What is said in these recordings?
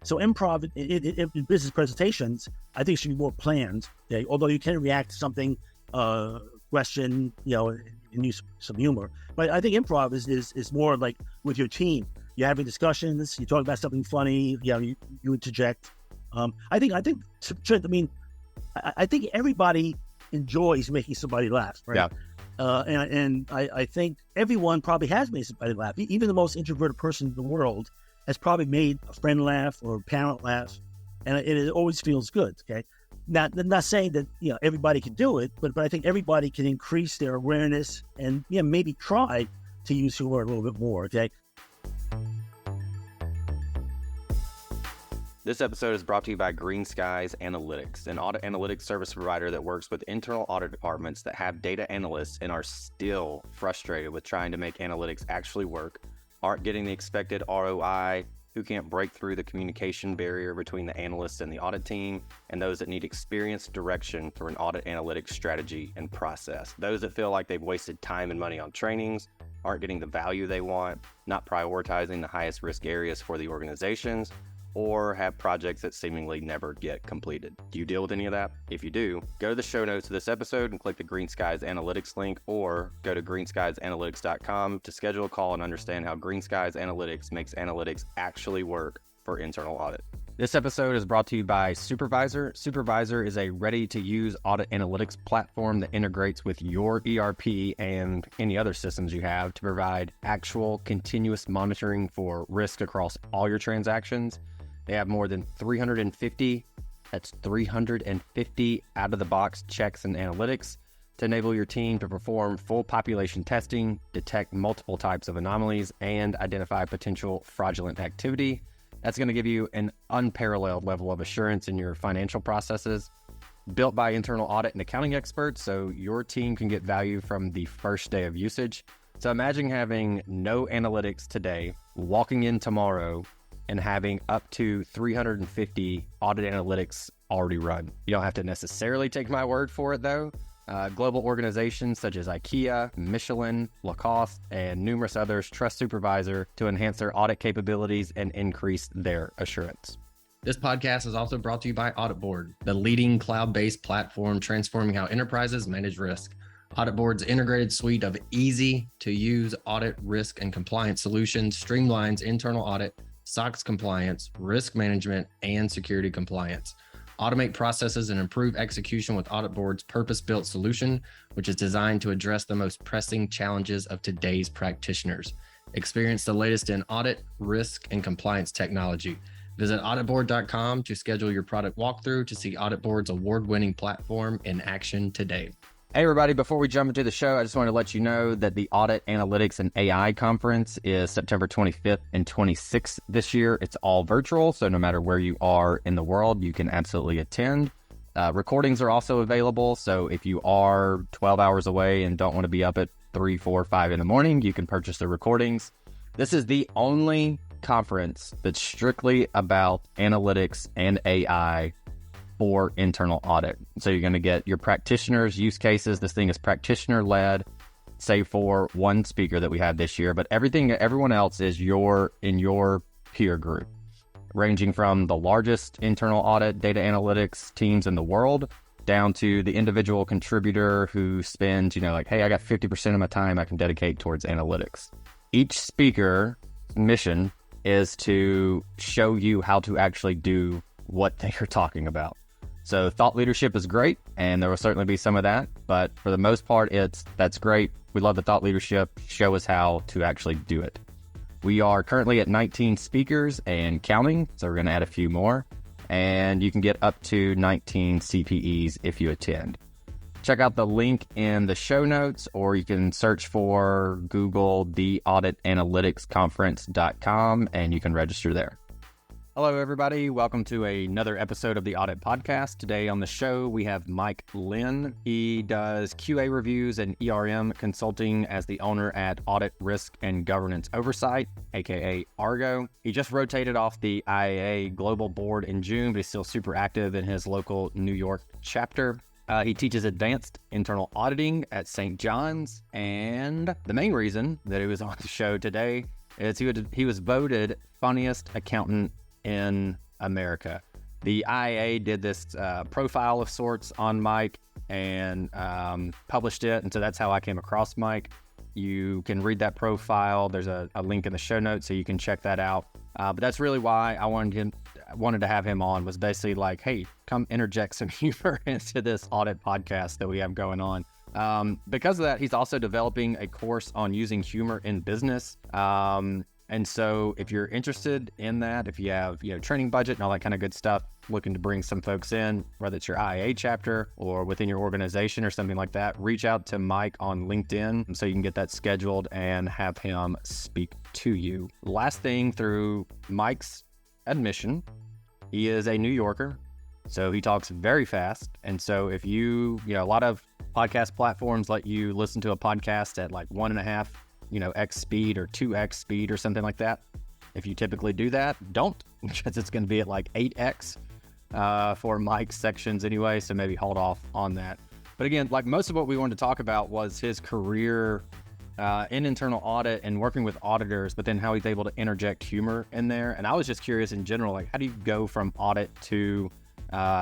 So improv in business presentations, I think should be more planned. Okay? Although you can react to something, question, and use some humor. But I think improv is more like with your team. You're having discussions. You talk about something funny. You interject. I think everybody enjoys making somebody laugh, right? Yeah. And I think everyone probably has made somebody laugh. Even the most introverted person in the world has probably made a friend laugh or a parent laugh, and it always feels good. Okay, not saying that everybody can do it, but I think everybody can increase their awareness and maybe try to use humor a little bit more. Okay. This episode is brought to you by Green Skies Analytics, an audit analytics service provider that works with internal audit departments that have data analysts and are still frustrated with trying to make analytics actually work, aren't getting the expected ROI, who can't break through the communication barrier between the analysts and the audit team, and those that need experienced direction for an audit analytics strategy and process. Those that feel like they've wasted time and money on trainings, aren't getting the value they want, not prioritizing the highest risk areas for the organizations, or have projects that seemingly never get completed. Do you deal with any of that? If you do, go to the show notes of this episode and click the Green Skies Analytics link, or go to greenskiesanalytics.com to schedule a call and understand how Green Skies Analytics makes analytics actually work for internal audit. This episode is brought to you by Supervisor. Supervisor is a ready-to-use audit analytics platform that integrates with your ERP and any other systems you have to provide actual continuous monitoring for risk across all your transactions. They have more than 350 out-of-the-box checks and analytics to enable your team to perform full population testing, detect multiple types of anomalies, and identify potential fraudulent activity. That's going to give you an unparalleled level of assurance in your financial processes. Built by internal audit and accounting experts, so your team can get value from the first day of usage. So imagine having no analytics today, walking in tomorrow, and having up to 350 audit analytics already run. You don't have to necessarily take my word for it, though. Global organizations such as IKEA, Michelin, Lacoste, and numerous others trust Supervisor to enhance their audit capabilities and increase their assurance. This podcast is also brought to you by Audit Board, the leading cloud-based platform transforming how enterprises manage risk. Audit Board's integrated suite of easy-to-use audit, risk, and compliance solutions streamlines internal audit, SOX compliance, risk management, and security compliance. Automate processes and improve execution with Audit Board's purpose-built solution, which is designed to address the most pressing challenges of today's practitioners. Experience the latest in audit, risk, and compliance technology. Visit auditboard.com to schedule your product walkthrough to see Audit Board's award-winning platform in action today. Hey everybody, before we jump into the show, I just want to let you know that the Audit Analytics and AI Conference is September 25th and 26th this year. It's all virtual, so no matter where you are in the world, you can absolutely attend. Recordings are also available, so if you are 12 hours away and don't want to be up at 3, 4, 5 in the morning, you can purchase the recordings. This is the only conference that's strictly about analytics and AI for internal audit. So you're going to get your practitioners' use cases. This thing is practitioner-led, save for one speaker that we had this year, but everyone else is in your peer group, ranging from the largest internal audit data analytics teams in the world down to the individual contributor who spends, hey, I got 50% of my time I can dedicate towards analytics. Each speaker mission is to show you how to actually do what they are talking about. So thought leadership is great, and there will certainly be some of that, but for the most part, that's great. We love the thought leadership. Show us how to actually do it. We are currently at 19 speakers and counting, so we're going to add a few more, and you can get up to 19 CPEs if you attend. Check out the link in the show notes, or you can search for Google the auditanalyticsconference.com, and you can register there. Hello, everybody. Welcome to another episode of the Audit Podcast. Today on the show, we have Mike Lynn. He does QA reviews and ERM consulting as the owner at Audit Risk and Governance Oversight, aka Argo. He just rotated off the IAA Global Board in June, but he's still super active in his local New York chapter. He teaches advanced internal auditing at St. John's, and the main reason that he was on the show today is he was voted funniest accountant in America. The IA did this profile of sorts on Mike and published it. And so that's how I came across Mike. You can read that profile. There's a link in the show notes so you can check that out. But that's really why I wanted to have him on, was basically like, hey, come interject some humor into this audit podcast that we have going on. Because of that, he's also developing a course on using humor in business. And so if you're interested in that, if you have, training budget and all that kind of good stuff, looking to bring some folks in, whether it's your IA chapter or within your organization or something like that, reach out to Mike on LinkedIn so you can get that scheduled and have him speak to you. Last thing, through Mike's admission, he is a New Yorker, so he talks very fast. And so if a lot of podcast platforms let you listen to a podcast at like 1.5 X speed or 2X speed or something like that. If you typically do that, don't, because it's going to be at like 8X for Mike's sections anyway. So maybe hold off on that. But again, like most of what we wanted to talk about was his career in internal audit and working with auditors, but then how he's able to interject humor in there. And I was just curious in general, like how do you go from audit to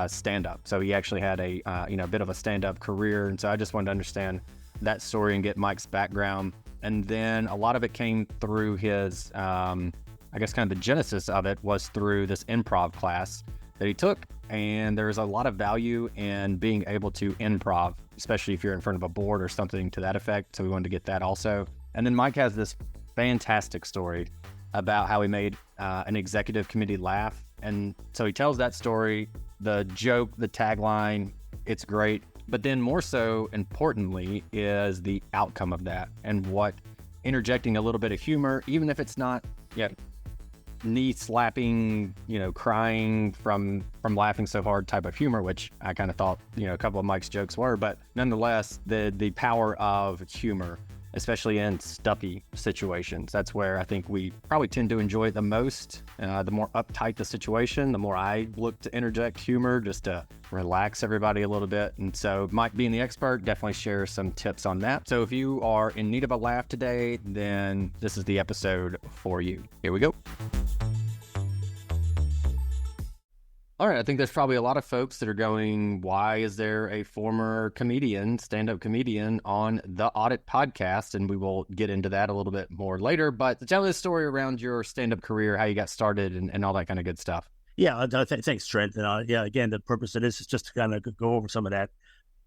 stand-up? So he actually had a bit of a stand-up career. And so I just wanted to understand that story and get Mike's background. And then a lot of it came through his, kind of the genesis of it was through this improv class that he took. And there's a lot of value in being able to improv, especially if you're in front of a board or something to that effect. So we wanted to get that also. And then Mike has this fantastic story about how he made an executive committee laugh. And so he tells that story, the joke, the tagline, it's great. But then more so importantly is the outcome of that and what interjecting a little bit of humor, even if it's not knee slapping, crying from laughing so hard type of humor, which I kind of thought, a couple of Mike's jokes were, but nonetheless, the power of humor, especially in stuffy situations. That's where I think we probably tend to enjoy it the most. The more uptight the situation, the more I look to interject humor just to relax everybody a little bit. And so Mike, being the expert, definitely share some tips on that. So if you are in need of a laugh today, then this is the episode for you. Here we go. All right, I think there's probably a lot of folks that are going, why is there a former comedian, stand-up comedian on the Audit Podcast? And we will get into that a little bit more later. But tell us a story around your stand-up career, how you got started and all that kind of good stuff. Yeah, thanks, Trent. And again, the purpose of this is just to kind of go over some of that.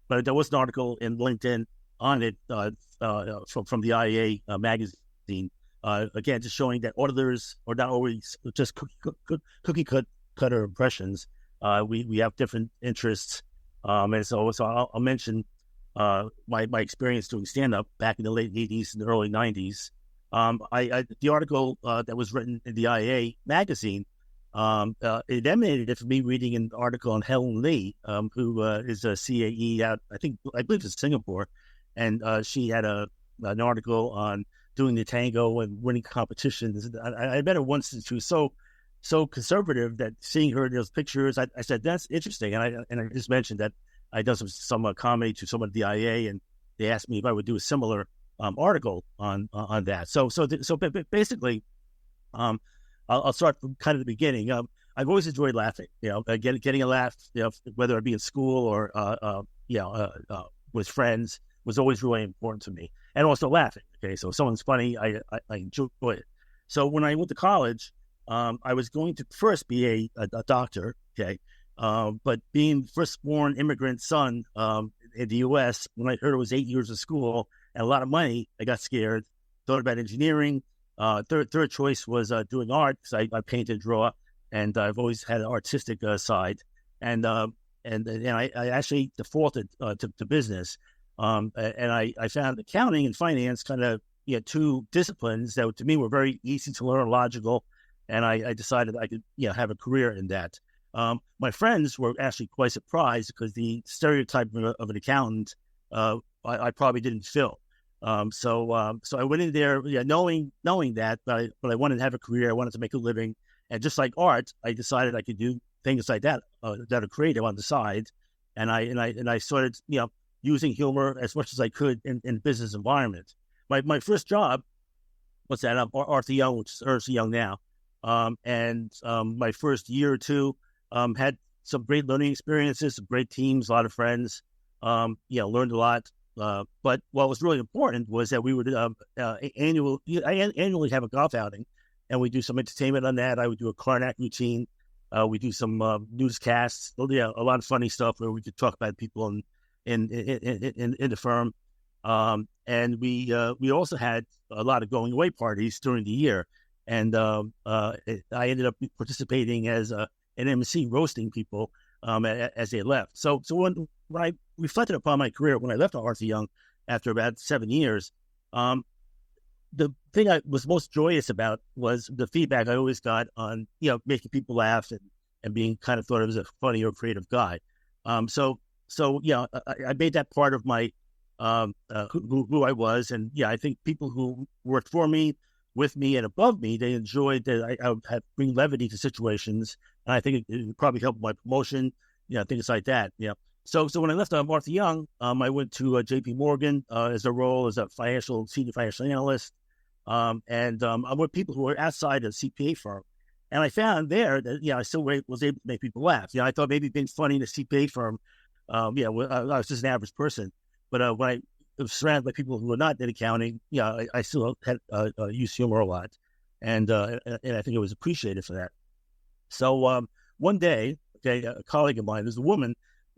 But there was an article in LinkedIn on it from the IA magazine, again, just showing that auditors are not always just cookie cutter impressions. We have different interests, and so I'll mention my experience doing stand-up back in the late 80s and the early 90s. The article that was written in the IA magazine, it emanated from me reading an article on Helen Lee, who is a CAE out, I believe it's Singapore, and she had an article on doing the tango and winning competitions. I met her once, and she was so conservative that seeing her in those pictures, I said, that's interesting. And I just mentioned that I done some comedy to someone at the IA, and they asked me if I would do a similar article on that. So basically, I'll start from kind of the beginning. I've always enjoyed laughing, getting a laugh, whether it be in school or, with friends, was always really important to me. And also laughing. Okay. So if someone's funny, I enjoy it. So when I went to college, I was going to first be a doctor, okay, but being firstborn immigrant son in the U.S., when I heard it was 8 years of school and a lot of money, I got scared, thought about engineering. Third choice was doing art, because I paint and draw, and I've always had an artistic side. And I actually defaulted to business, and I found accounting and finance kind of two disciplines that to me were very easy to learn, logical. And I decided I could, have a career in that. My friends were actually quite surprised because the stereotype of an accountant, I probably didn't fill. So I went in there, knowing that, but I wanted to have a career. I wanted to make a living, and just like art, I decided I could do things like that that are creative on the side. And I started, using humor as much as I could in business environment. My first job was at Arthur Young, which is Ernst & Young now. My first year or two had some great learning experiences, some great teams, a lot of friends. Learned a lot. But what was really important was that we would annually have a golf outing, and we do some entertainment on that. I would do a clarinet routine. We do some newscasts. A lot of funny stuff where we could talk about people in the firm. And we also had a lot of going away parties during the year. And I ended up participating as an MC, roasting people as they left. So when I reflected upon my career, when I left Arthur Young after about 7 years, the thing I was most joyous about was the feedback I always got on, making people laugh and being kind of thought of as a funny or creative guy. I made that part of my who I was. And I think people who worked for me, with me, and above me, they enjoyed that I would bring levity to situations. And I think it probably helped my promotion, things like that. So when I left Arthur Young, I went to JP Morgan as a role as a senior financial analyst. I'm with people who were outside a CPA firm. And I found there that, I still was able to make people laugh. I thought maybe being funny in a CPA firm, I was just an average person. But when I was surrounded by people who were not in accounting, I still had used humor a lot. And I think it was appreciated for that. So one day, a colleague of mine, there's a woman,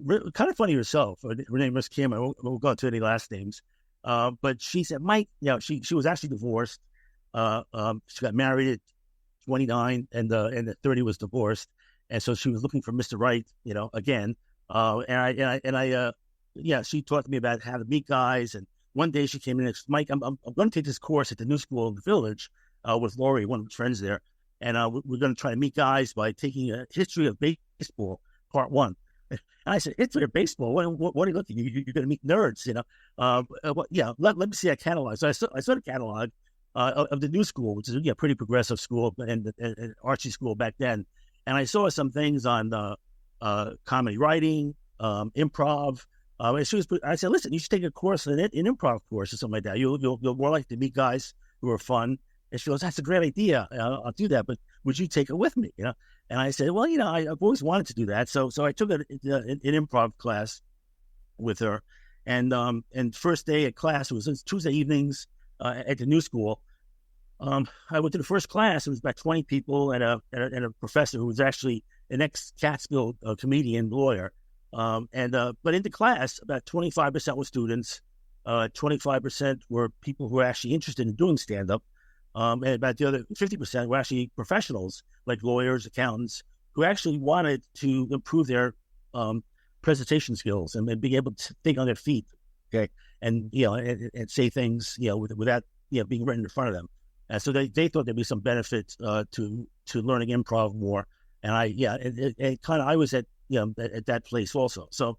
kind of funny herself. Her name was Kim. I won't go into any last names. But she said, Mike, she was actually divorced. She got married at 29 and at 30 was divorced. And so she was looking for Mr. Right, again. She talked to me about how to meet guys. And one day she came in and said, Mike, I'm going to take this course at the new school in the village with Lori, one of my friends there. And we're going to try to meet guys by taking a history of baseball, part 1. And I said, history of baseball? What are you looking? You're going to meet nerds, let me see that catalog. So I saw the catalog of the new school, which is a pretty progressive school and Archie school back then. And I saw some things on comedy writing, improv. I said, listen, you should take a course, an improv course or something like that. You'll more likely to meet guys who are fun. And she goes, that's a great idea. I'll do that, but would you take it with me? And I said, well, I've always wanted to do that. So I took an improv class with her. And first day at class, it was Tuesday evenings at the new school. I went to the first class. It was about 20 people and a professor who was actually an ex-Catskill comedian lawyer. But in the class, about 25% were students, 25% were people who were actually interested in doing stand-up, and about the other 50% were actually professionals, like lawyers, accountants, who actually wanted to improve their presentation skills and being able to think on their feet, and say things, without being written in front of them. And so they thought there'd be some benefit to learning improv more. And I was at that place also. So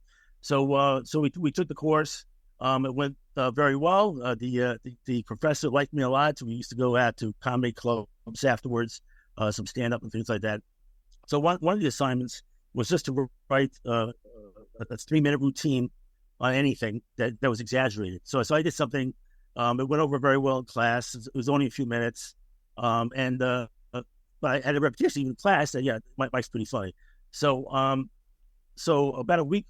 we took the course. It went very well. The professor liked me a lot. So we used to go out to comedy clubs afterwards, some stand up and things like that. So one of the assignments was just to write a 3-minute routine on anything that was exaggerated. So I did something. It went over very well in class. It was only a few minutes. But I had a repetition in class that, Mike's pretty funny. So about a week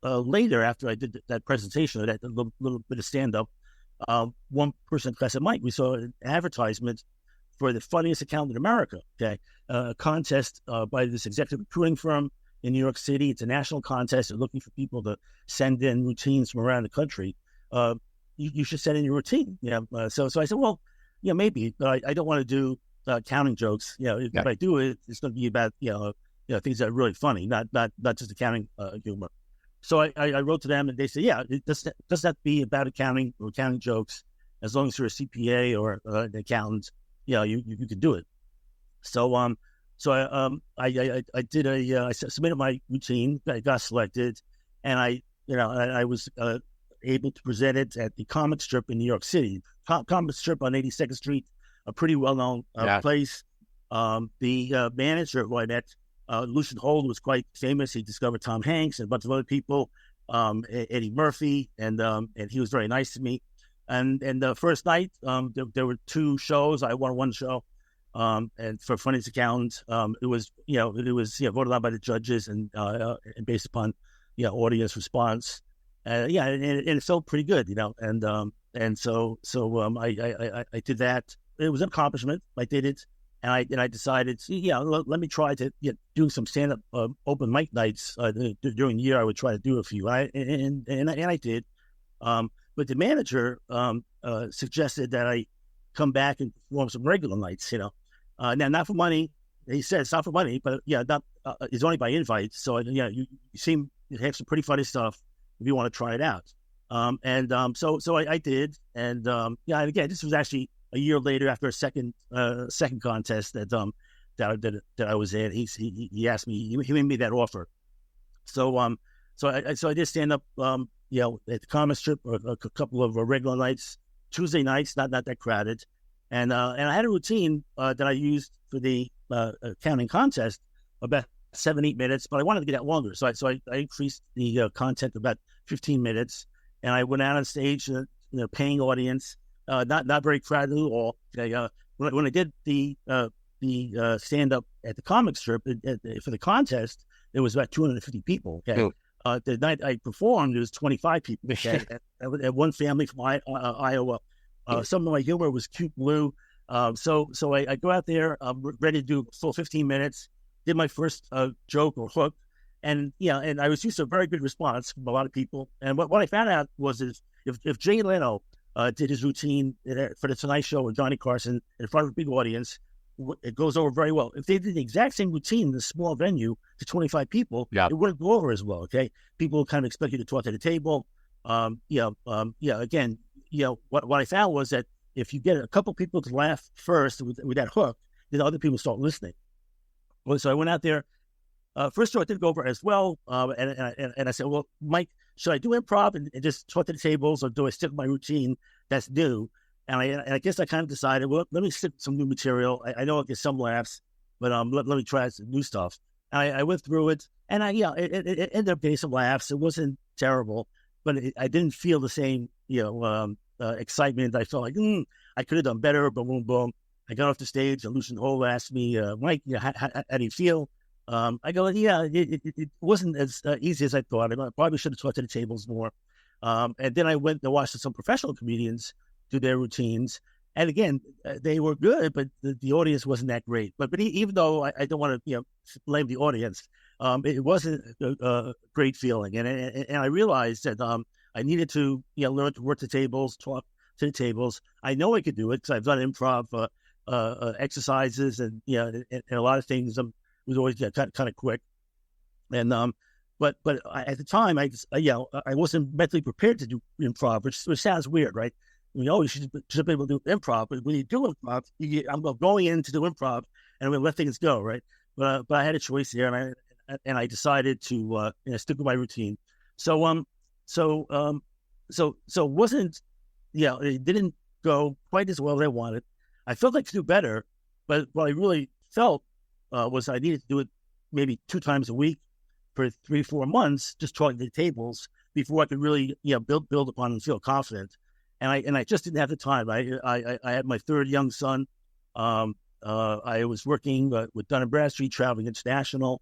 later, after I did that presentation, that little bit of stand-up, one person in class said, Mike, we saw an advertisement for the funniest accountant in America, a contest by this executive recruiting firm in New York City. It's a national contest. They're looking for people to send in routines from around the country. You should send in your routine. So I said, well, maybe, but I don't want to do accounting jokes. If I do it, it's going to be about, things that are really funny, not just accounting humor. So I wrote to them and they said, it doesn't have to be about accounting or accounting jokes. As long as you're a CPA or an accountant, you can do it. So I submitted my routine. I got selected, and I was able to present it at the Comic Strip in New York City. Comic Strip on 82nd Street, a pretty well-known place. The manager who I met, Lucian Hold, was quite famous. He discovered Tom Hanks and a bunch of other people, Eddie Murphy, and he was very nice to me. And the first night, there were 2 shows. I won one show, and for funniest accountant. It was voted on by the judges and based upon audience response. And it felt pretty good, and so I did that. It was an accomplishment. I did it, and I decided, let me try to do some stand-up open mic nights during the year. I would try to do a few, and I did. But the manager suggested that I come back and perform some regular nights. Now not for money. He said it's not for money, but not it's only by invite. So you seem to have some pretty funny stuff if you want to try it out. So I did, and again, this was actually a year later after a second contest that I was in. He asked me, he made me that offer. So I did stand up at the comic strip a couple of regular nights, Tuesday nights, not that crowded, and I had a routine that I used for the accounting contest about 7-8 minutes, but I wanted to get out longer, so I increased the content to about 15 minutes, and I went out on stage, paying audience, not very crowded at all. When I did the stand up at the comic strip for the contest, there was about 250 people. Okay. Cool. The night I performed, there was 25 people. Okay, and one family from Iowa. Some of my humor was cute blue. So I go out there, I'm ready to do full 15 minutes. Did my first joke or hook, and I was used to a very good response from a lot of people. And what I found out was if Jay Leno did his routine for the Tonight Show with Johnny Carson in front of a big audience, it goes over very well. If they did the exact same routine in a small venue to 25 people, it wouldn't go over as well. Okay, people kind of expect you to talk to the table. Again, what I found was that if you get a couple people to laugh first with that hook, then other people start listening. Well, so I went out there. First show I didn't go over as well, and I said, well, Mike, should I do improv and just talk to the tables, or do I stick with my routine that's new? And I guess I kind of decided, well, let me stick with some new material. I know I'll get some laughs, but let me try some new stuff. And I went through it, and it ended up getting some laughs. It wasn't terrible, but I didn't feel the same, excitement. I felt like I could have done better. Boom, boom, boom. I got off the stage, and Lucian Hole asked me, Mike, how do you feel? I go, it wasn't as easy as I thought. I probably should have talked to the tables more. And then I went and watched some professional comedians do their routines. And again, they were good, but the audience wasn't that great. But even though I don't want to blame the audience, it wasn't a great feeling. And I realized that I needed to learn to work the tables, talk to the tables. I know I could do it because I've done improv exercises and a lot of things. Was always kind of quick, and but at the time I wasn't mentally prepared to do improv, which sounds weird, right? You should be able to do improv, but when you do improv, I'm going in to do improv, and I'm going to let things go, right? But I had a choice there, and I decided to stick with my routine. So wasn't it didn't go quite as well as I wanted. I felt like to do better, but what I really felt was I needed to do it maybe 2 times a week for 3-4 months, just talking to the tables before I could really build upon and feel confident. And I just didn't have the time. I had my 3rd young son. I was working with Dun & Bradstreet, traveling international,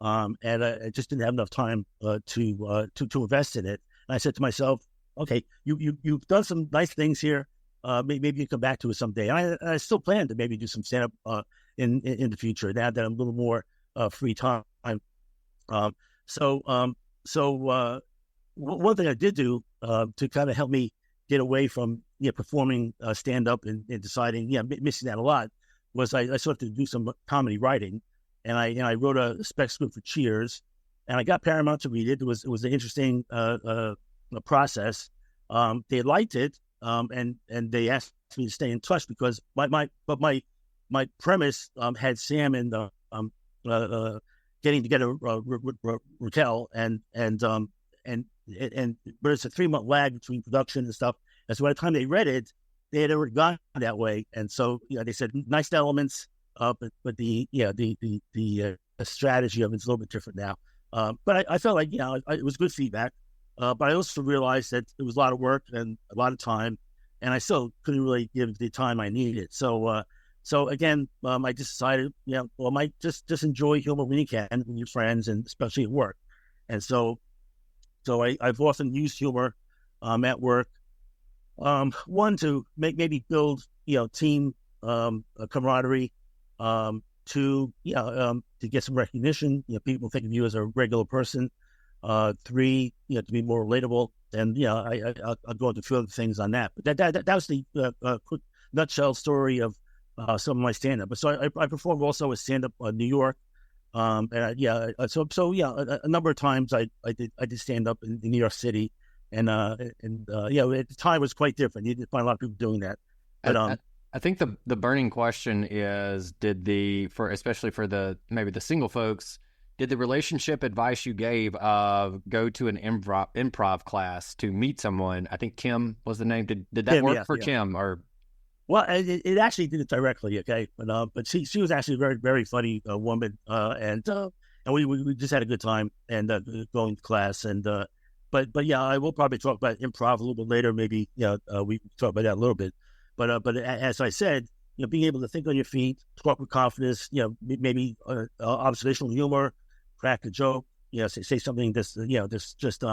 and I just didn't have enough time to invest in it. And I said to myself, okay, you've done some nice things here. Maybe you come back to it someday. And I still plan to maybe do some stand-up in the future now that I'm a little more free time. So one thing I did do to kind of help me get away from performing stand-up and deciding missing that a lot was I started to do some comedy writing, and I wrote a spec script for Cheers, and I got Paramount to read it. It was an interesting process. They liked it. And they asked me to stay in touch because my premise had Sam and getting together Raquel and but it's a 3-month lag between production and stuff. And so by the time they read it, they had already gone that way. And so they said nice elements, but the strategy of it's a little bit different now. But I felt like it was good feedback. But I also realized that it was a lot of work and a lot of time, and I still couldn't really give the time I needed. So So again, I just decided, well, I might just enjoy humor when you can with your friends, and especially at work. And so I've often used humor at work. One, to maybe build, team camaraderie. Two, to get some recognition. People think of you as a regular person. Three, to be more relatable. And I'll go into a few other things on that. But that was the quick nutshell story of some of my stand-up. But so I performed also a stand-up in New York. A number of times I did stand-up in New York City, and at the time it was quite different. You didn't find a lot of people doing that. But I think the burning question is, especially for the single folks, did the relationship advice you gave of go to an improv class to meet someone? I think Kim was the name. Did that Kim, work for Kim? Or well, it actually did it directly. Okay, but she was actually a very, very funny woman, and we just had a good time and going to class. And but yeah, I will probably talk about improv a little bit later. Maybe we can talk about that a little bit. But as I said, being able to think on your feet, talk with confidence, maybe observational humor, crack a joke, say something that's just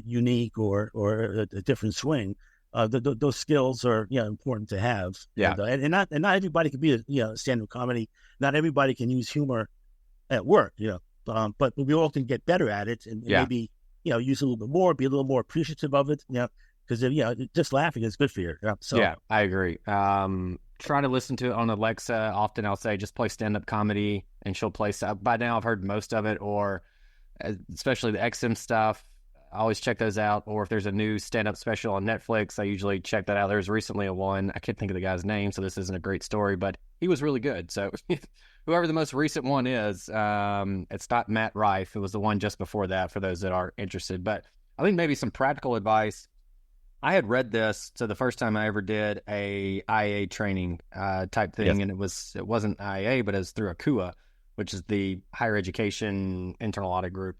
unique or a different swing. Those skills are important to have. Yeah, and not everybody can be a stand-up comedy. Not everybody can use humor at work. But we all can get better at it, and maybe use a little bit more, be a little more appreciative of it. Because just laughing is good for you. So yeah, I agree. Trying to listen to it on Alexa. Often I'll say just play stand-up comedy, and she'll play stuff. By now I've heard most of it, or especially the XM stuff. I always check those out. Or if there's a new stand-up special on Netflix, I usually check that out. There's recently a one. I can't think of the guy's name, so this isn't a great story, but he was really good. So whoever the most recent one is, it's not Matt Rife. It was the one just before that, for those that are interested. But I think maybe some practical advice. I had read this, so the first time I ever did a IA training type thing, and it wasn't IA, but it was through ACUA, which is the Higher Education Internal Audit Group.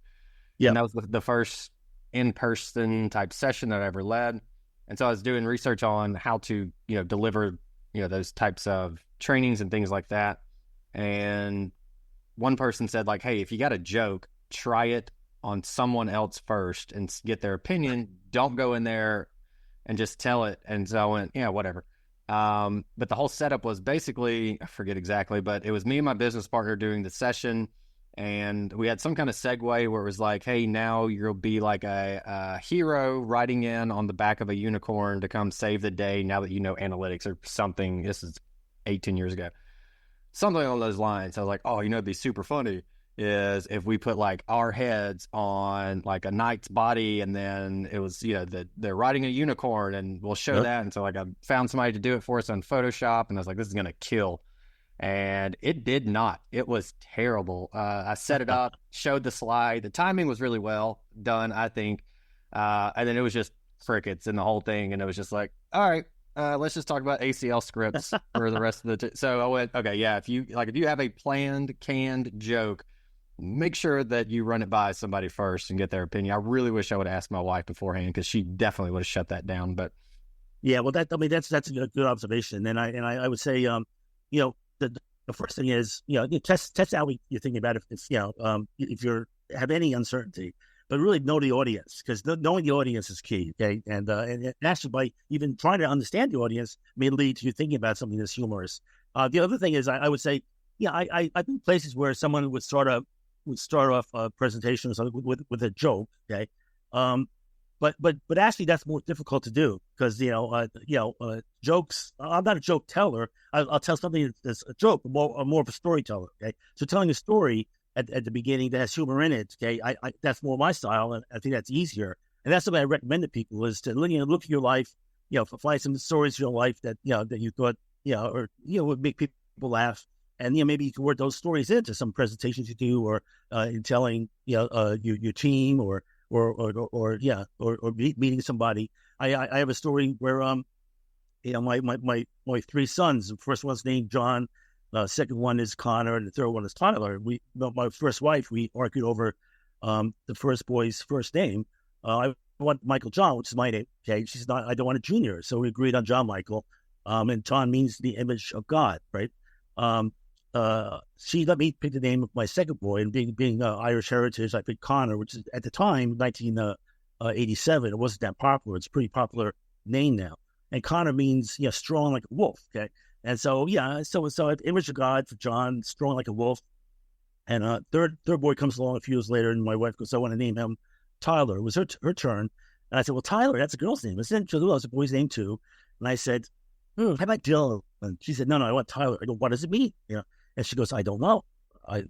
Yeah, and that was the first in-person type session that I ever led. And so I was doing research on how to, deliver, those types of trainings and things like that. And one person said, like, hey, if you got a joke, try it on someone else first and get their opinion. Don't go in there and just tell it. And so I went, yeah, whatever. But the whole setup was basically, I forget exactly, but it was me and my business partner doing the session. And we had some kind of segue where it was like, hey, now you'll be like a hero riding in on the back of a unicorn to come save the day now that you know analytics or something. This is 18 years ago. Something along those lines. I was like, oh, it'd be super funny is if we put like our heads on like a knight's body, and then it was, they're riding a unicorn, and we'll show that. And so like I found somebody to do it for us on Photoshop, and I was like, this is going to kill. And it did not. It was terrible. I set it up, showed the slide. The timing was really well done, I think. And then it was just crickets in the whole thing. And it was just like, all right, let's just talk about ACL scripts for the rest of the so I went, okay, yeah, if you have a canned joke, make sure that you run it by somebody first and get their opinion. I really wish I would have asked my wife beforehand, because she definitely would have shut that down. But yeah, well, that's a good observation. And I would say, the first thing is, test out what you're thinking about if you have any uncertainty, but really know the audience, because knowing the audience is key. Okay, and actually by even trying to understand the audience may lead to you thinking about something that's humorous. The other thing is, I would say, I've been places where someone would start off a presentation with a joke. Okay, but actually that's more difficult to do, because jokes. I'm not a joke teller. I'll tell something that's a joke, more of a storyteller. Okay, so telling a story at the beginning that has humor in it. Okay, I that's more my style, and I think that's easier. And that's something I recommend to people, is to look at your life. Find some stories in your life that that you thought would make people laugh. And maybe you can work those stories into some presentations you do, or in telling your team, or meeting somebody. I have a story where my three sons. The first one's named John, second one is Connor, and the third one is Tyler. My first wife, we argued over the first boy's first name. I want Michael John, which is my name. Okay, she's not. I don't want a junior, so we agreed on John Michael. And John means the image of God, right? She let me pick the name of my second boy, and being Irish heritage, I picked Connor, which is at the time 1987. It wasn't that popular. It's a pretty popular name now. And Connor means strong like a wolf. Okay, and so image of God for John, strong like a wolf. And third boy comes along a few years later, and my wife goes, I want to name him Tyler. It was her turn, and I said, well, Tyler, that's a girl's name. It's a boy's name too. And I said, how about Dylan? And she said, no, I want Tyler. I go, what does it mean? And she goes, I don't know. I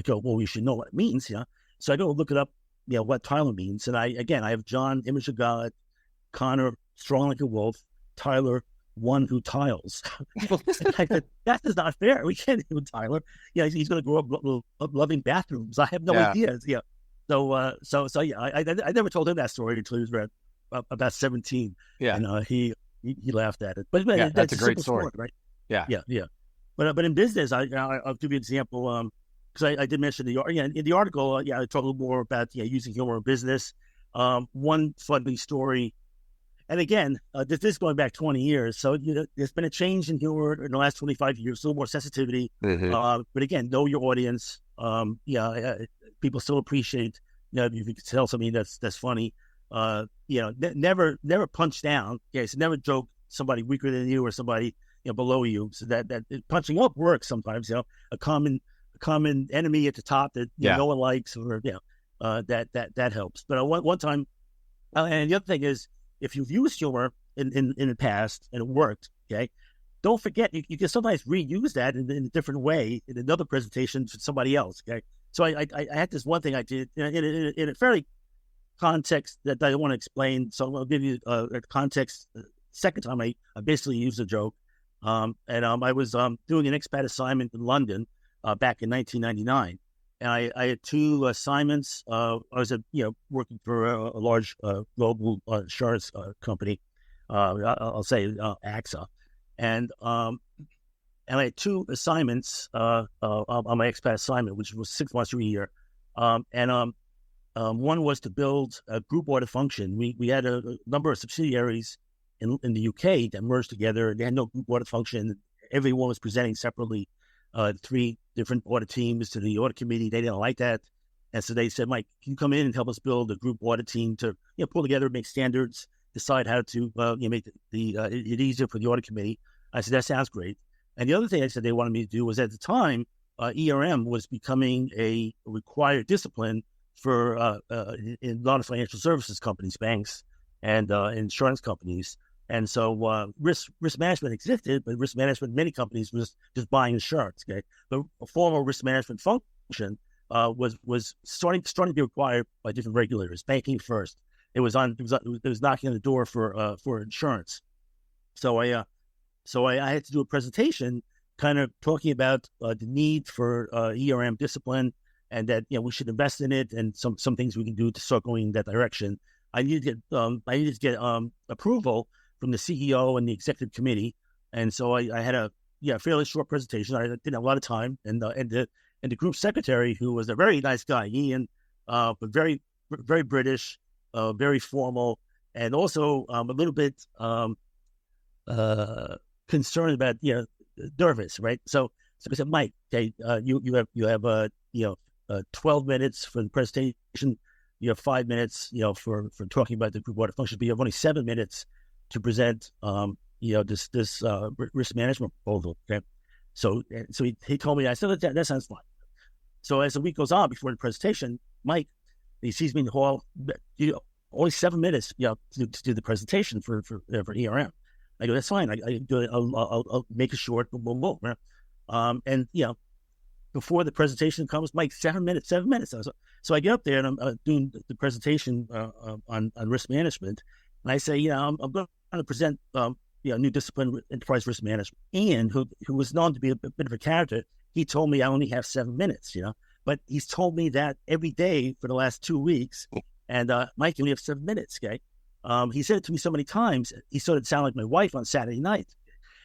go, well, you should know what it means. So I go look it up, what Tyler means. And I have John, image of God, Connor, strong like a wolf, Tyler, one who tiles. I said, that is not fair. We can't do Tyler. He's going to grow up loving bathrooms. I have no idea. So I never told him that story until he was about 17. Yeah. And he laughed at it. But that's a great story, right? Yeah. But in business, I'll give you an example. Because I did mention in the article, I talk a little more about using humor in business. One funny story, and again, this is going back 20 years. So there's been a change in humor in the last 25 years, a little more sensitivity. Mm-hmm. But again, know your audience. People still appreciate if you can tell something that's funny. Never punch down. So never joke somebody weaker than you or somebody below you. So that punching up works sometimes. A common enemy at the top that no one likes, or that helps. But one time, and the other thing is, if you've used humor in the past and it worked, don't forget you can sometimes reuse that in a different way in another presentation for somebody else. So I had this one thing I did in a fairly context that I don't want to explain. So I'll give you a context. Second time I basically used a joke, and I was doing an expat assignment in London back in 1999, and I had two assignments. I was working for a large global insurance company. I'll say AXA, and I had two assignments on my expat assignment, which was 6 months or a year, and one was to build a group audit function. We had a number of subsidiaries in the UK that merged together. They had no group audit function. Everyone was presenting separately. 3 different audit teams to the audit committee. They didn't like that. And so they said, Mike, can you come in and help us build a group audit team to pull together, make standards, decide how to make it easier for the audit committee. I said, that sounds great. And the other thing I said they wanted me to do was, at the time, ERM was becoming a required discipline for in a lot of financial services companies, banks, and insurance companies. And so risk management existed, but risk management in many companies was just buying insurance. But a formal risk management function was starting to be required by different regulators. Banking first, it was knocking on the door for insurance. So I had to do a presentation, kind of talking about the need for ERM discipline, and that we should invest in it, and some things we can do to start going in that direction. I needed to get approval from the CEO and the executive committee, and so I had a fairly short presentation. I didn't have a lot of time, and the group secretary, who was a very nice guy, Ian, but very very British, very formal, and also a little bit concerned about nervous, right? So I said, Mike, okay, you have 12 minutes for the presentation. You have 5 minutes, for talking about the group audit function, but you have only 7 minutes to present, this risk management proposal. Okay, so he told me. I said, that sounds fine. So as the week goes on, before the presentation, Mike, he sees me in the hall. Only 7 minutes, to do the presentation for ERM. I go, that's fine. I'll make it short. Boom, boom, boom. And before the presentation comes, Mike, 7 minutes. So I get up there and I'm doing the presentation on risk management, and I say, I'm going to present new discipline, enterprise risk management. Ian, who was known to be a bit of a character, he told me I only have 7 minutes. But he's told me that every day for the last 2 weeks. And Mike, you only have 7 minutes. Okay, he said it to me so many times, he started to sound like my wife on Saturday night.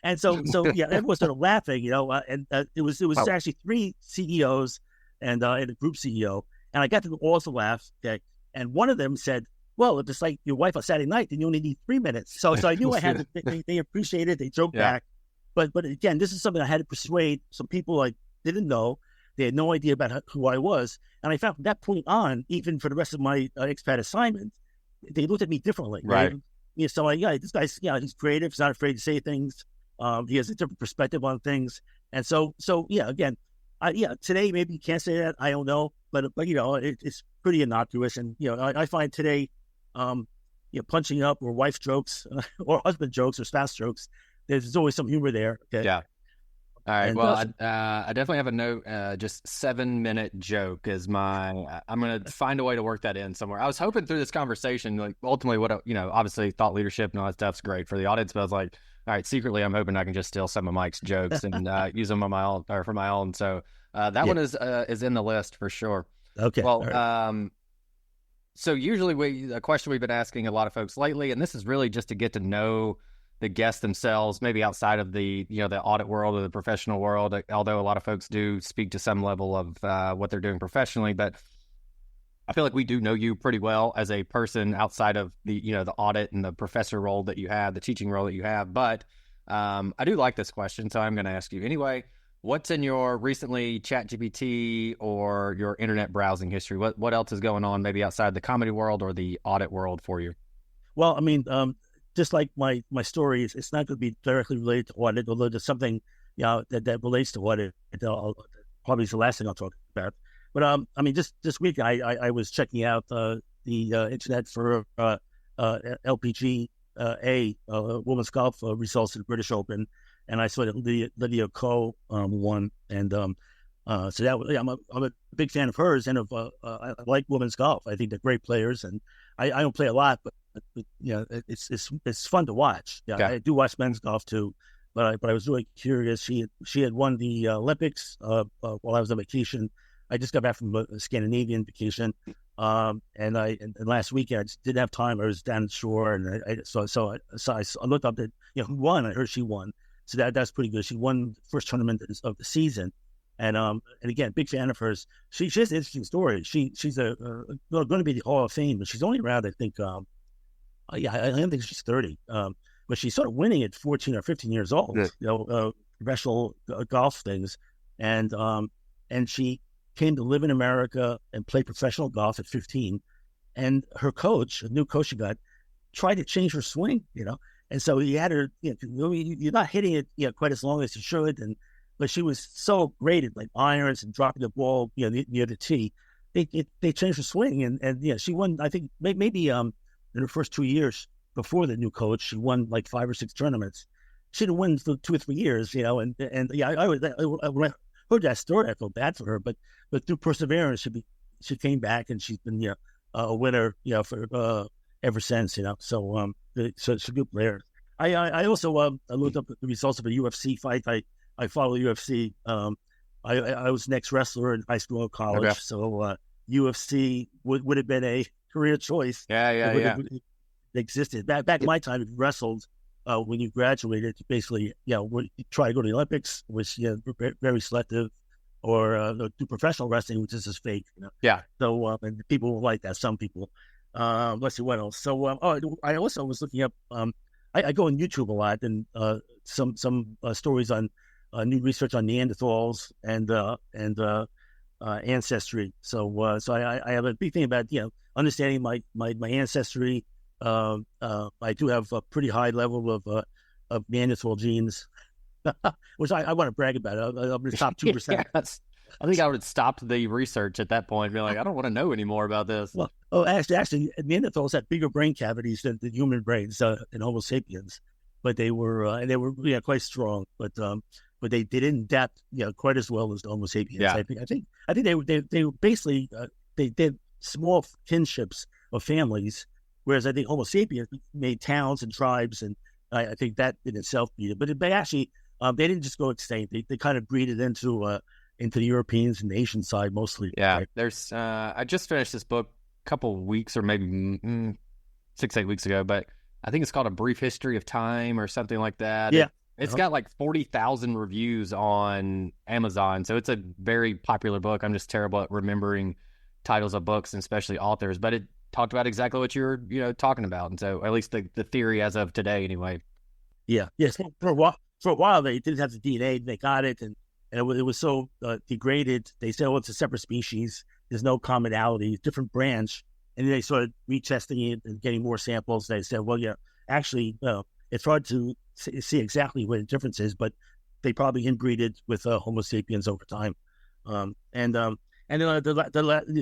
And so everyone started laughing, and it was actually 3 CEOs and a group CEO, and I got them all to laugh. Okay, and one of them said, well, if it's like your wife on Saturday night, then you only need 3 minutes. So I knew I had to, they appreciate it. They joke back. But again, this is something I had to persuade some people I didn't know. They had no idea about who I was. And I found from that point on, even for the rest of my expat assignment, they looked at me differently. Right. So this guy's, he's creative. He's not afraid to say things. He has a different perspective on things. And so again, today maybe you can't say that. I don't know. But it's pretty innocuous. And, I find today, punching up or wife jokes or husband jokes or spouse jokes, there's always some humor there. Okay? Yeah. All right. Well, I definitely have a note. Just 7-minute joke is I'm going to find a way to work that in somewhere. I was hoping through this conversation, like ultimately obviously thought leadership and all that stuff's great for the audience, but I was like, all right, secretly I'm hoping I can just steal some of Mike's jokes and use them on my own or for my own. So that one is in the list for sure. Okay. Well, right. So usually a question we've been asking a lot of folks lately, and this is really just to get to know the guests themselves, maybe outside of the audit world or the professional world, although a lot of folks do speak to some level of what they're doing professionally. But I feel like we do know you pretty well as a person outside of the audit and the professor role that you have, the teaching role that you have. But I do like this question, so I'm going to ask you anyway. What's in your recently ChatGPT or your internet browsing history? What else is going on maybe outside the comedy world or the audit world for you? Well, I mean, just like my story, it's not going to be directly related to audit, although there's something that relates to audit. Probably is the last thing I'll talk about. But I mean, just this week I was checking out the internet for LPGA women's golf results at the British Open, and I saw that Lydia Ko won, and so that was, I'm a big fan of hers, and of I like women's golf. I think they're great players, and I don't play a lot, but it's fun to watch. Yeah, I do watch men's golf too, but I was really curious. She had won the Olympics while I was on vacation. I just got back from a Scandinavian vacation, and last weekend I just didn't have time. I was down the shore, and I looked up at who won. I heard she won, so that's pretty good. She won the first tournament of the season, and again, big fan of hers. She has an interesting story. She's going to be the Hall of Fame, but she's only around, I think. I don't think she's 30, but she's sort of winning at 14 or 15 years old. Professional golf things, and she came to live in America and play professional golf at 15. And her coach, a new coach she got, tried to change her swing, and so he had her, you're not hitting it, quite as long as you should. But she was so great at like irons and dropping the ball, near the tee. They changed her swing, and she won. I think maybe in her first 2 years before the new coach, she won like 5 or 6 tournaments. She didn't win for 2 or 3 years, I heard that story. I felt bad for her, but through perseverance, she came back, and she's been a winner, for ever since, So she's a good player. I also I looked up the results of a UFC fight. I follow UFC. I was an ex-wrestler in high school and college, so UFC would have been a career choice. It existed back in my time. If you wrestled, when you graduated, you basically you try to go to the Olympics, which very selective, or do professional wrestling, which is just fake. So and people will like that. Some people. Let's see what else. So I also was looking up. I go on YouTube a lot, and some stories on new research on Neanderthals and ancestry. So I have a big thing about understanding my ancestry. I do have a pretty high level of Neanderthal genes, which I want to brag about. I'm in the top 2%. I think I would have stopped the research at that point and be like, I don't want to know any more about this. Well, actually, Neanderthals had bigger brain cavities than human brains in Homo sapiens, but they were quite strong. But they didn't adapt quite as well as the Homo sapiens. I think they were basically they did small kinships of families, whereas I think Homo sapiens made towns and tribes, and I think that in itself beat it. But they actually they didn't just go extinct. They kind of breeded into the Europeans and the Asian side mostly. Yeah, right? There's I just finished this book a couple of weeks or maybe 6-8 weeks ago, but I think it's called A Brief History of Time or something like that. Yeah. It's got like 40,000 reviews on Amazon, so it's a very popular book. I'm just terrible at remembering titles of books and especially authors, but talked about exactly what you were, talking about. And so at least the theory as of today, anyway. Yeah. Yes. For a while, they didn't have the DNA. They got it, and it was so degraded. They said, "Oh, it's a separate species. There's no commonality, different branch." And then they started retesting it and getting more samples. They said, "Well, yeah, actually, it's hard to see exactly what the difference is, but they probably inbreeded with Homo sapiens over time." And then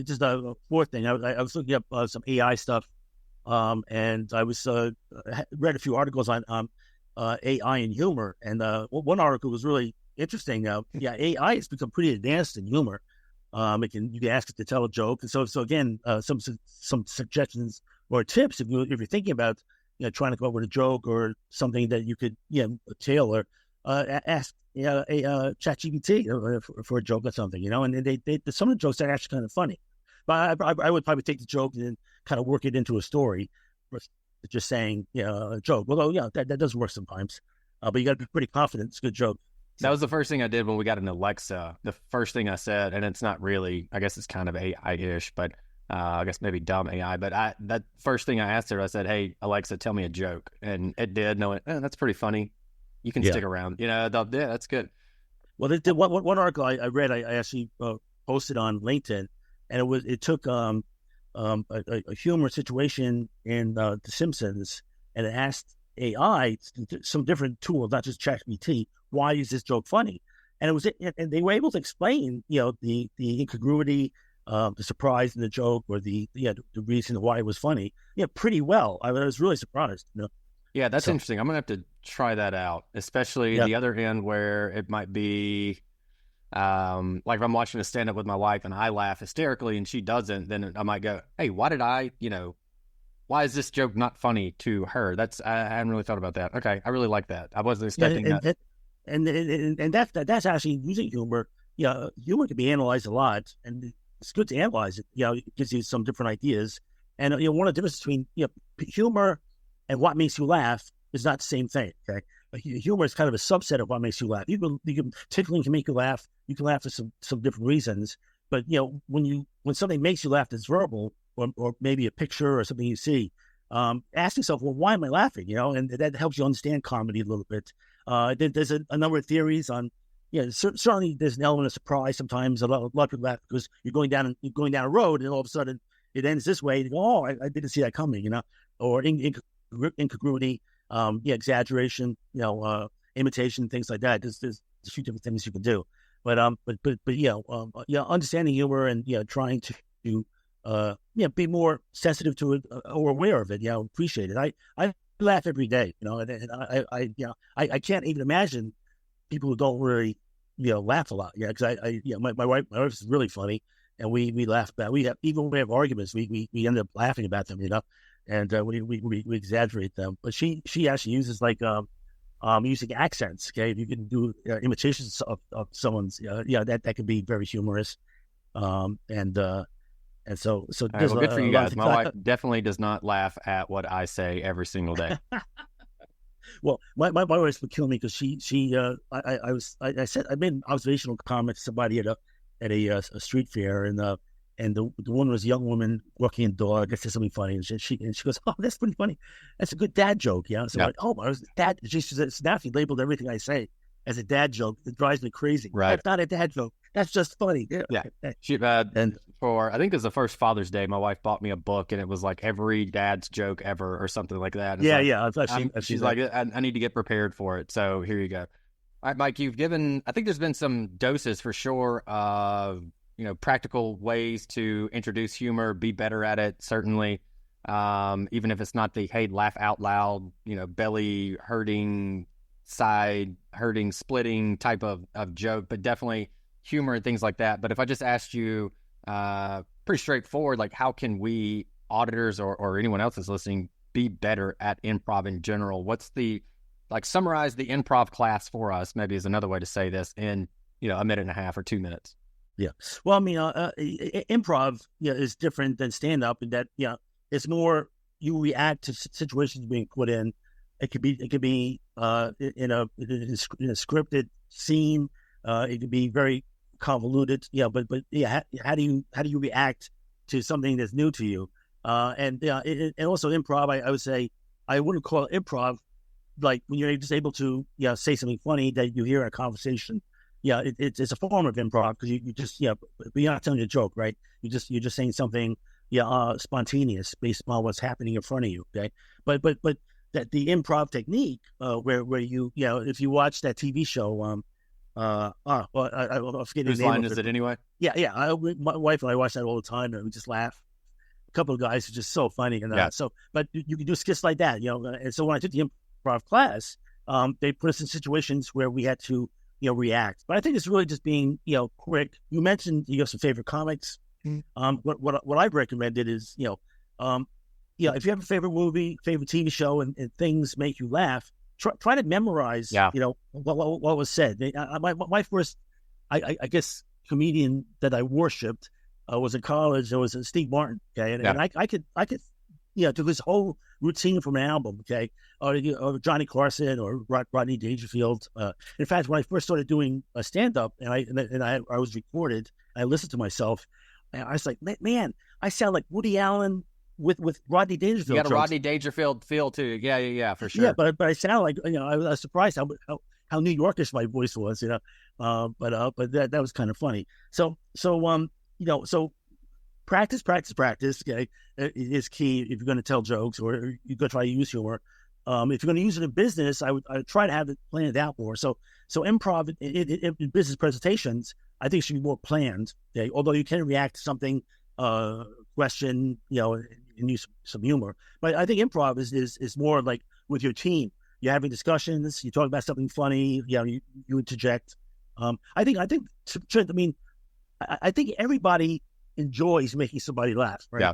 just a fourth thing, I was looking up some AI stuff, and I was read a few articles on AI and humor, and one article was really interesting. AI has become pretty advanced in humor. You can ask it to tell a joke, and so again, some suggestions or tips if you're thinking about trying to come up with a joke or something that you could tailor. Ask a ChatGPT for a joke or something, and they some of the jokes are actually kind of funny. But I would probably take the joke and then kind of work it into a story, just saying a joke. Although that does work sometimes, but you got to be pretty confident it's a good joke. That was the first thing I did when we got an Alexa. The first thing I said, and it's not really, I guess it's kind of AI-ish, but I guess maybe dumb AI. But that first thing I asked her, I said, "Hey, Alexa, tell me a joke." And it did. No, that's pretty funny. You can stick around. That's good. Well, one article I read, I actually posted on LinkedIn, and it took a humor situation in The Simpsons, and it asked AI, some different tools, not just ChatGPT, why is this joke funny? And and they were able to explain, the incongruity, the surprise in the joke, or the reason why it was funny, pretty well. I was really surprised. Yeah, that's interesting. I'm gonna have to try that out, especially the other end where it might be, like if I'm watching a stand-up with my wife and I laugh hysterically and she doesn't, then I might go, "Hey, why is this joke not funny to her?" I hadn't really thought about that. Okay, I really like that. I wasn't expecting that. And that's actually using humor. Humor can be analyzed a lot, and it's good to analyze it. It gives you some different ideas. And one of the differences between humor and what makes you laugh is not the same thing. Okay, humor is kind of a subset of what makes you laugh. Tickling can make you laugh. You can laugh for some different reasons. But when something makes you laugh, that's verbal, or maybe a picture or something you see. Ask yourself, well, why am I laughing? And that helps you understand comedy a little bit. There's a number of theories on. Certainly there's an element of surprise sometimes. A lot of people laugh because you're going down a road and all of a sudden it ends this way. You go, "Oh, I didn't see that coming," or incongruity, exaggeration, imitation, things like that. There's a few different things you can do, but understanding humor and trying to be more sensitive to it or aware of it, appreciate it. I laugh every day, and I can't even imagine people who don't really laugh a lot, because my wife is really funny, and we laugh about. Even when we have arguments, we end up laughing about them, and we exaggerate them. But she actually uses using accents. Okay, if you can do imitations of someone's, that can be very humorous. And so well, good for you guys. My wife definitely does not laugh at what I say every single day. Well, my wife would kill me because I said I made an observational comment to somebody at a street fair, and the woman was a young woman walking a dog. I said something funny, and she goes, "Oh, that's pretty funny. That's a good dad joke." So I'm like, "Oh, my dad." She said, "Now she labeled everything I say as a dad joke. It drives me crazy. Right? That's not a dad joke. That's just funny." Yeah. She for I think it was the first Father's Day, my wife bought me a book, and it was like every dad's joke ever or something like that. She's like, I need to get prepared for it. So here you go. All right, Mike, you've given. I think there's been some doses for sure of practical ways to introduce humor, be better at it. Certainly, even if it's not the hey laugh out loud, belly hurting, side hurting, splitting type of joke, but definitely humor and things like that. But if I just asked you, pretty straightforward, like how can we auditors or anyone else that's listening be better at improv in general? What's summarize the improv class for us, maybe is another way to say this in, a minute and a half or 2 minutes. Yeah. Well, I mean, improv is different than stand-up in that, it's more you react to situations being put in. It could be in a scripted scene. It could be very convoluted. But how do you react to something that's new to you? And also improv. I would say I wouldn't call it improv like when you're just able to say something funny that you hear in a conversation. It's a form of improv because you just but you're not telling a joke, right? You're just saying something spontaneous based upon what's happening in front of you. Okay, but that the improv technique where you if you watch that TV show I'm forgetting Whose the name line of is it anyway? My wife and I watch that all the time and we just laugh. A couple of guys are just so funny and but you can do skits like that, and so when I took the improv class, they put us in situations where we had to react. But I think it's really just being quick. You mentioned you have some favorite comics. What I've recommended is if you have a favorite movie, favorite TV show, and things make you laugh, try to memorize what was said. My first I guess comedian that I worshipped was in college. There was Steve Martin, okay, and I could do his whole routine from an album, okay, or Johnny Carson or Rodney Dangerfield. In fact, when I first started doing a stand-up and I was recorded, I listened to myself, and I was like, man, I sound like Woody Allen with Rodney Dangerfield. You got a jokes. Rodney Dangerfield feel too. Yeah, for sure. Yeah, but I sound like I was surprised how New Yorkish my voice was, but that was kind of funny. So practice, okay, is key if you're going to tell jokes or you're going to try to use humor. If you're going to use it in business, I would try to have it planned out more. So improv in business presentations, I think should be more planned. Okay, although you can react to something, question, and use some humor. But I think improv is more like with your team. You're having discussions. You talk about something funny. You interject. I think everybody enjoys making somebody laugh, right? Yeah.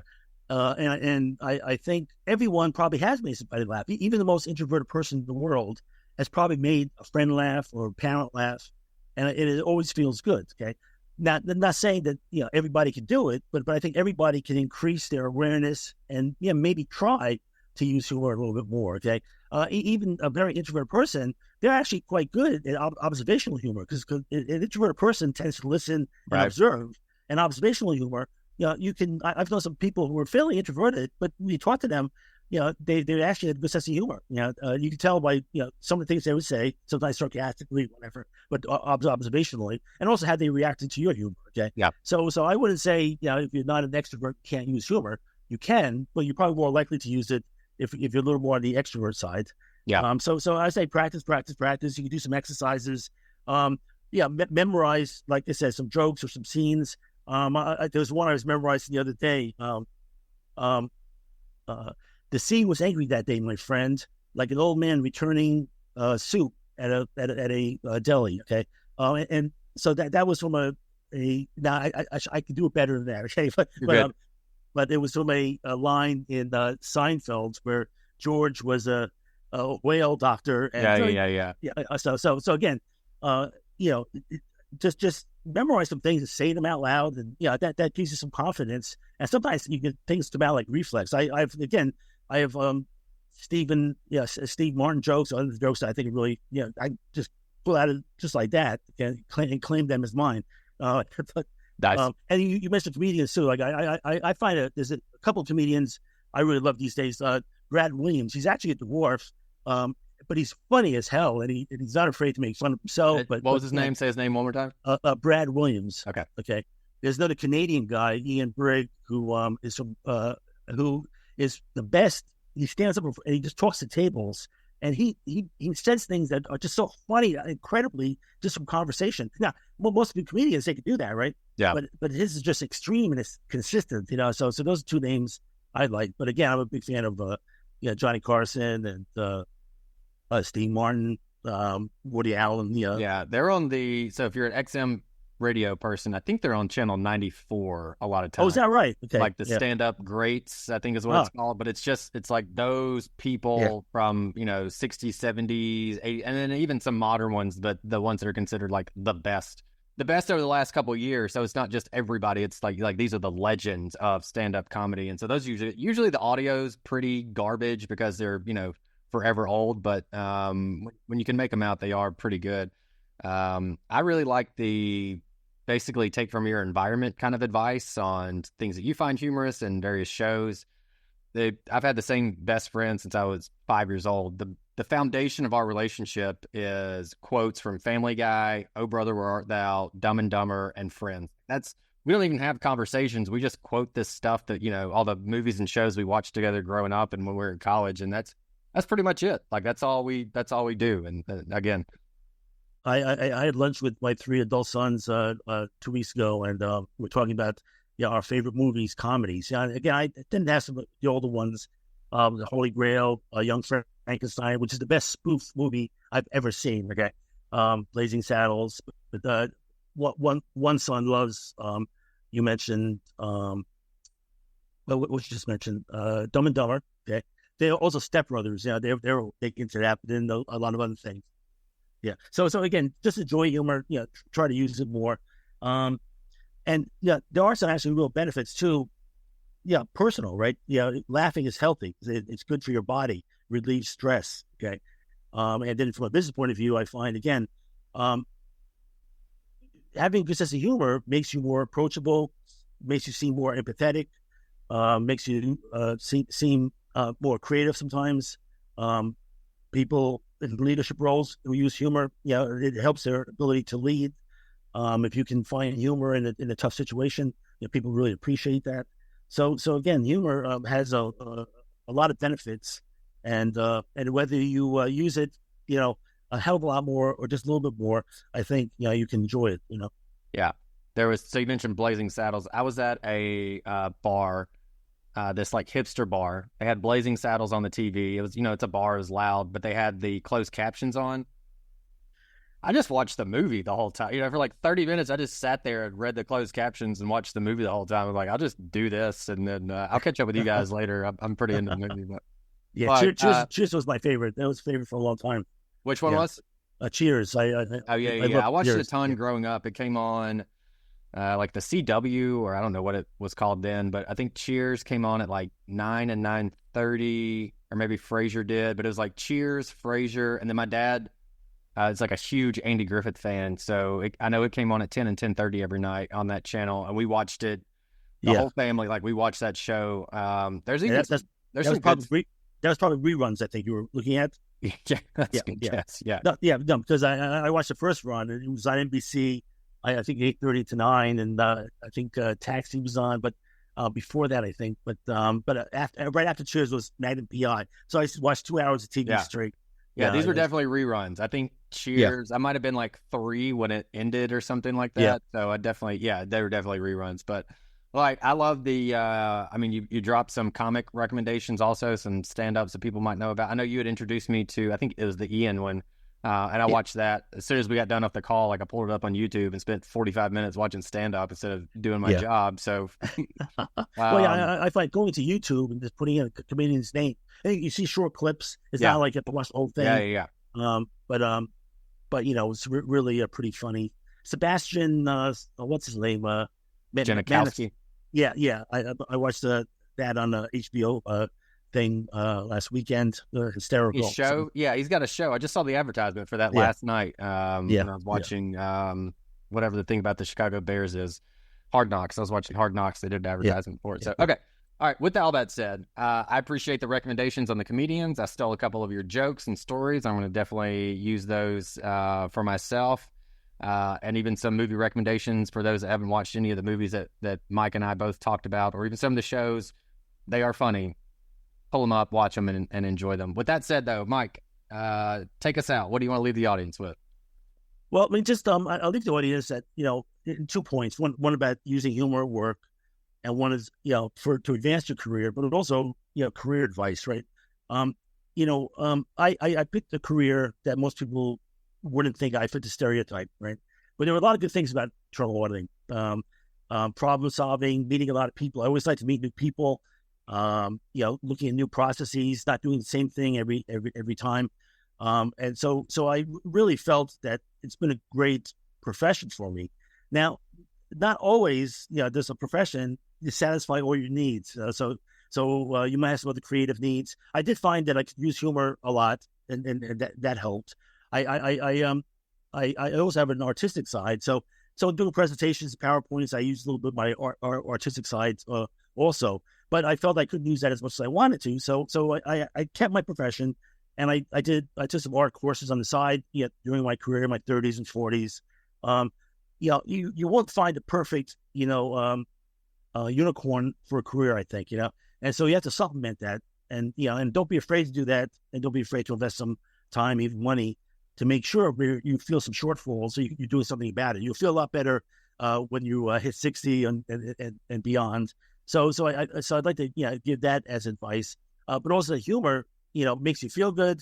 And I think everyone probably has made somebody laugh. Even the most introverted person in the world has probably made a friend laugh or a parent laugh, and it always feels good. Okay, not saying that everybody can do it, but I think everybody can increase their awareness and maybe try to use humor a little bit more. Okay, even a very introverted person, they're actually quite good at observational humor because an introverted person tends to listen and observe. And observational humor, you can. I've known some people who are fairly introverted, but when you talk to them, they actually have a good sense of humor. You can tell by some of the things they would say, sometimes sarcastically, whatever, but observationally, and also how they reacted to your humor. Okay, yeah. So I wouldn't say if you're not an extrovert, you can't use humor. You can, but you're probably more likely to use it if you're a little more on the extrovert side. Yeah. So I say practice. You can do some exercises. Memorize, like I said, some jokes or some scenes. There was one I was memorizing the other day. The scene was angry that day, my friend, like an old man returning soup at a deli. Okay, and so that was from a now I could do it better than that. Okay, but it was from a line in Seinfeld where George was a whale doctor. And So again, just memorize some things and say them out loud, and that gives you some confidence. And sometimes you get things come out like reflex. I have Steve Martin jokes, other jokes that I think are really I just pull out of just like that and claim them as mine. Nice. And you mentioned comedians too. Like I find there's a couple of comedians I really love these days. Brad Williams, he's actually a dwarf, but he's funny as hell, and he's not afraid to make fun of himself. But what was his name? Say his name one more time. Brad Williams. Okay. There's another Canadian guy, Ian Brigg, who is the best. He stands up and he just talks to tables, and he says things that are just so funny, incredibly, just from conversation. Now, most of the comedians, they can do that, right? Yeah. But his is just extreme and it's consistent, So those are two names I like. But again, I'm a big fan of Johnny Carson and Steve Martin, Woody Allen. Yeah, they're on so if you're an XM radio person, I think they're on channel 94 a lot of times. Oh, is that right? Okay. Like the stand-up greats, I think is what it's called. But it's like those people from 60s, 70s, 80s, and then even some modern ones, but the ones that are considered like the best over the last couple of years. So it's not just everybody. It's like these are the legends of stand-up comedy, and so those usually the audio's pretty garbage because they're forever old, but when you can make them out, they are pretty good. I really like the basically take from your environment kind of advice on things that you find humorous in various shows. I've had the same best friend since I was 5 years old. The foundation of our relationship is quotes from Family Guy, Oh Brother, Where Art Thou, Dumb and Dumber, and Friends. We don't even have conversations. We just quote this stuff that, all the movies and shows we watched together growing up and when we were in college. And that's pretty much it. Like, that's all we do. And again, I had lunch with my 3 adult sons 2 weeks ago, and we're talking about our favorite movies, comedies. Again, I didn't ask them the older ones, The Holy Grail, Young Frankenstein, which is the best spoof movie I've ever seen. Okay, Blazing Saddles. But one son loves. You mentioned what you just mentioned, Dumb and Dumber. Okay, they're also Step Brothers. They're into that, but then a lot of other things. Yeah. So again, just enjoy humor. Try to use it more. And there are some actually real benefits too. Yeah, personal, right? Laughing is healthy. It's good for your body, relieves stress. Okay. And then from a business point of view, I find again, having a good sense of humor makes you more approachable, makes you seem more empathetic, makes you seem more creative sometimes. People in leadership roles who use humor, it helps their ability to lead. If you can find humor in a tough situation, people really appreciate that. So again, humor has a lot of benefits, and whether you use it, a hell of a lot more or just a little bit more, I think you can enjoy it. Yeah, so you mentioned Blazing Saddles. I was at a bar, this like hipster bar. They had Blazing Saddles on the TV. It was it's a bar, it was loud, but they had the closed captions on. I just watched the movie the whole time. For like 30 minutes, I just sat there and read the closed captions and watched the movie the whole time. I'm like, I'll just do this, and then I'll catch up with you guys later. I'm pretty into the movie. But Cheers was my favorite. That was favorite for a long time. Which one was? Cheers. I watched it a ton growing up. It came on like the CW, or I don't know what it was called then, but I think Cheers came on at like 9 and 9:30, or maybe Frasier did. But it was like Cheers, Frasier, and then my dad. It's like a huge Andy Griffith fan, so I know it came on at 10 and 10:30 every night on that channel, and we watched it. The whole family, like, we watched that show. That was probably reruns. I think you were looking at. That's a good guess. Because I watched the first run, and it was on NBC. I think 8:30 to 9, and I think Taxi was on, but before that, I think. But right after Cheers was Magnum PI, so I watched 2 hours of TV straight. Yeah, these were definitely reruns. I think Cheers, I might have been like 3 when it ended or something like that. Yeah. So they were definitely reruns. But like, I love the, you dropped some comic recommendations also, some stand-ups that people might know about. I know you had introduced me to, I think it was the Ian one. And I watched that as soon as we got done off the call. Like, I pulled it up on YouTube and spent 45 minutes watching stand-up instead of doing my job. So, I find going to YouTube and just putting in a comedian's name. I think you see short clips. It's not like you have to watch the whole thing. But it's really pretty funny. Sebastian, what's his name? Janikowski. I watched that on the HBO thing last weekend. Hysterical. His show, he's got a show. I just saw the advertisement for that last night. When I was watching whatever the thing about the Chicago Bears is, Hard Knocks. I was watching Hard Knocks. They did an advertisement for it. So okay. All right, with all that said, I appreciate the recommendations on the comedians. I stole a couple of your jokes and stories. I'm going to definitely use those for myself, and even some movie recommendations for those that haven't watched any of the movies that Mike and I both talked about, or even some of the shows. They are funny. Pull them up, watch them, and enjoy them. With that said, though, Mike, take us out. What do you want to leave the audience with? Well, I mean, just I'll leave the audience at in 2 points. One about using humor at work, and one is to advance your career, but also career advice, right? I picked a career that most people wouldn't think I fit the stereotype, right? But there were a lot of good things about internal auditing, problem solving, meeting a lot of people. I always like to meet new people. Looking at new processes, not doing the same thing every time. And so I really felt that it's been a great profession for me. Now, not always, there's a profession to satisfy all your needs. So you might have some other creative needs. I did find that I could use humor a lot, and that helped. I also have an artistic side. So doing presentations, PowerPoints, I use a little bit of my artistic sides also. but I felt I couldn't use that as much as I wanted to. So I kept my profession, and I took some art courses on the side, during my career, in my 30s and 40s. You won't find a perfect, unicorn for a career, I think, and so you have to supplement that, and don't be afraid to do that, and don't be afraid to invest some time, even money, to make sure you feel some shortfalls, so you're doing something about it. You'll feel a lot better when you hit 60 and beyond. So I'd like to give that as advice. But also humor, makes you feel good,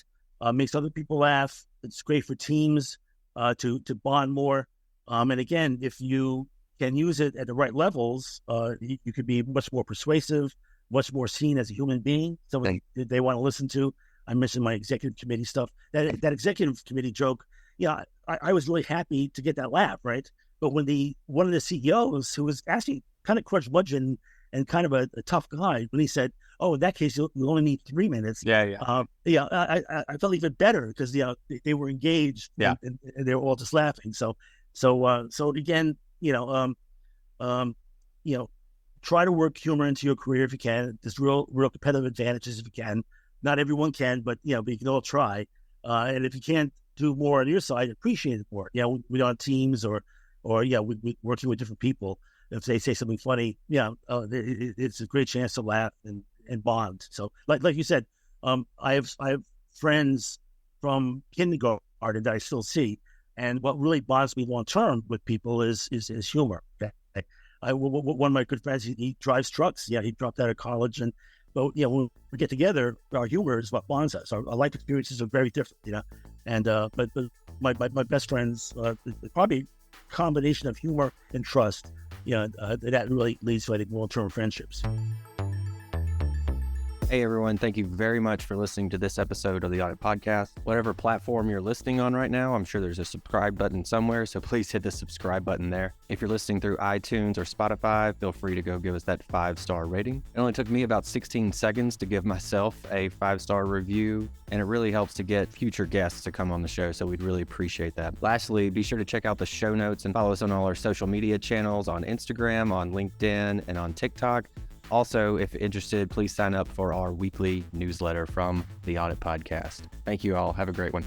makes other people laugh. It's great for teams to bond more. And again, if you can use it at the right levels, you could be much more persuasive, much more seen as a human being. Someone they want to listen to. I mentioned my executive committee stuff. That executive committee joke, I was really happy to get that laugh, right? But when one of the CEOs, who was actually kind of curmudgeon and kind of a tough guy, when he said, "Oh, in that case, you'll only need 3 minutes," I felt even better because they were engaged, and they were all just laughing. So again, try to work humor into your career if you can. There's real competitive advantages if you can. Not everyone can, but you can all try. And if you can't do more on your side, appreciate it more. We're on teams or we working with different people. If they say something funny, it's a great chance to laugh and bond. So, like you said, I have friends from kindergarten that I still see, and what really bonds me long term with people is humor. Okay? One of my good friends, he drives trucks. He dropped out of college, but when we get together, our humor is what bonds us. Our life experiences are very different, And but my best friends, probably a combination of humor and trust. That really leads to long-term friendships. Hey everyone, thank you very much for listening to this episode of the Audit Podcast. Whatever platform you're listening on right now, I'm sure there's a subscribe button somewhere, so please hit the subscribe button there. If you're listening through iTunes or Spotify, feel free to go give us that 5-star rating. It only took me about 16 seconds to give myself a 5-star review, and it really helps to get future guests to come on the show, so we'd really appreciate that. Lastly, be sure to check out the show notes and follow us on all our social media channels, on Instagram, on LinkedIn, and on TikTok. Also, if interested, please sign up for our weekly newsletter from the Audit Podcast. Thank you all. Have a great one.